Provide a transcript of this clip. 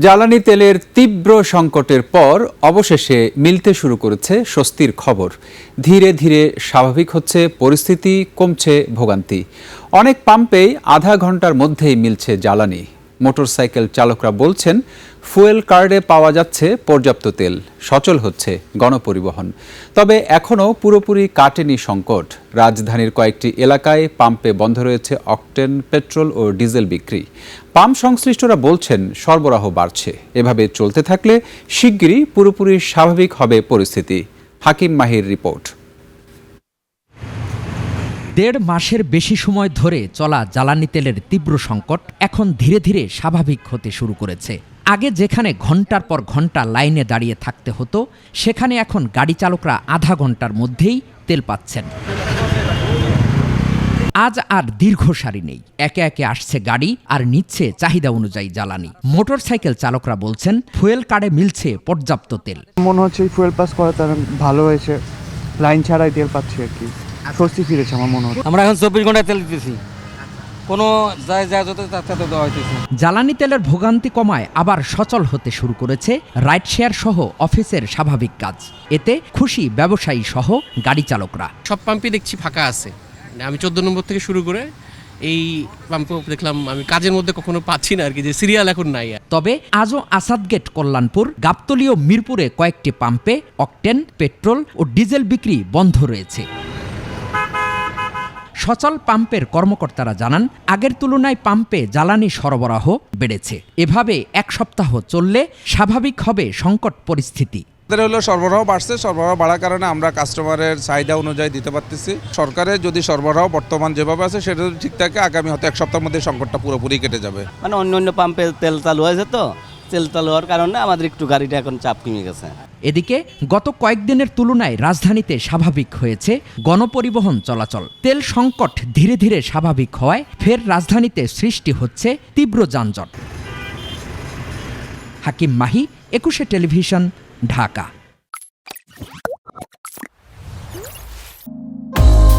জ্বালানি তেলের তীব্র সংকটের পর অবশেষে মিলতে শুরু করেছে স্বস্তির খবর। ধীরে ধীরে স্বাভাবিক হচ্ছে পরিস্থিতি, কমছে ভোগান্তি। অনেক পাম্পেই আধা ঘন্টার মধ্যেই মিলছে জ্বালানি। মোটরসাইকেল চালকরা বলছেন, ফুয়েল কার্ডে পাওয়া যাচ্ছে পর্যাপ্ত তেল, সচল হচ্ছে গণপরিবহন। তবে এখনও পুরোপুরি কাটেনি সংকট। রাজধানীর কয়েকটি এলাকায় পাম্পে বন্ধ রয়েছে অকটেন, পেট্রোল ও ডিজেল বিক্রি। পাম্প সংশ্লিষ্টরা বলছেন, সরবরাহ বাড়ছে। এভাবে চলতে থাকলে শিগগিরই পুরোপুরি স্বাভাবিক হবে পরিস্থিতি। হাকিম মাহির রিপোর্ট। ১.৫ মাসের বেশি সময় ধরে চলা জ্বালানি তেলের তীব্র সংকট এখন ধীরে ধীরে স্বাভাবিক হতে শুরু করেছে। আগে যেখানে ঘন্টার পর ঘন্টা লাইনে দাঁড়িয়ে থাকতে হতো, সেখানে এখন গাড়ি চালকরা আধা ঘন্টার মধ্যেই তেল পাচ্ছেন। আজ আর দীর্ঘ সারি নেই, একে একে আসছে গাড়ি আর নিচ্ছে চাহিদা অনুযায়ী জ্বালানি। মোটরসাইকেল চালকরা বলছেন, ফুয়েল কার্ডে মিলছে পর্যাপ্ত তেল। মনে হচ্ছে ফুয়েল পাস করা তার ভালো হয়েছে, লাইন ছাড়াই তেল পাচ্ছি আর কি, স্বস্তি ফিরেছে আমার মনে হচ্ছে। আমরা এখন 24 ঘন্টা তেল দিতেছি, কোনো যায় যত তাতে দেওয়া হইতেছে। জ্বালানি তেলের ভোগান্তি কমায় আবার সচল হতে শুরু করেছে রাইড শেয়ার সহ অফিসের স্বাভাবিক কাজ। এতে খুশি ব্যবসায়ী সহ গাড়ি চালকরা। সব পাম্পই দেখছি ফাঁকা আছে। আমি 14 নম্বর থেকে শুরু করে এই পাম্পও দেখলাম আমি কাজের মধ্যে কখনো পাচ্ছি না আর কি, যে সিরিয়াল এখন নাই। তবে আজও আসাদগেট, কল্যাণপুর, গাবতলী ও মিরপুরে কয়েকটি পাম্পে অকটেন, পেট্রোল ও ডিজেল বিক্রি বন্ধ রয়েছে। সচল পাম্পের কর্মকর্তারা জানান, আগের তুলনায় পাম্পে জ্বালানি সরবরাহ বেড়েছে। এভাবে এক সপ্তাহ চললে স্বাভাবিক হবে সংকট পরিস্থিতি। হলো সরবরাহ বাড়ছে, সরবরাহ বাড়ার কারণে আমরা কাস্টমারের চাহিদা অনুযায়ী দিতে পারতেছি। সরকারের যদি সরবরাহ বর্তমান যেভাবে আছে সেটা যদি ঠিক থাকে, আগামী হয়তো এক সপ্তাহের মধ্যে সংকটটা পুরোপুরি কেটে যাবে। মানে অন্য পাম্পে তেল চালু হয়েছে, তো তেল চালু হওয়ার কারণে আমাদের একটু গাড়িটা এখন চাপ কমে গেছে। এদিকে গত কয়েকদিনের তুলনায় রাজধানীতে স্বাভাবিক হয়েছে গণপরিবহন চলাচল। তেল সংকট ধীরে ধীরে স্বাভাবিক হওয়ায় ফের রাজধানীতে সৃষ্টি হচ্ছে তীব্র যানজট। হাকিম মাহি, 21 টেলিভিশন, ঢাকা।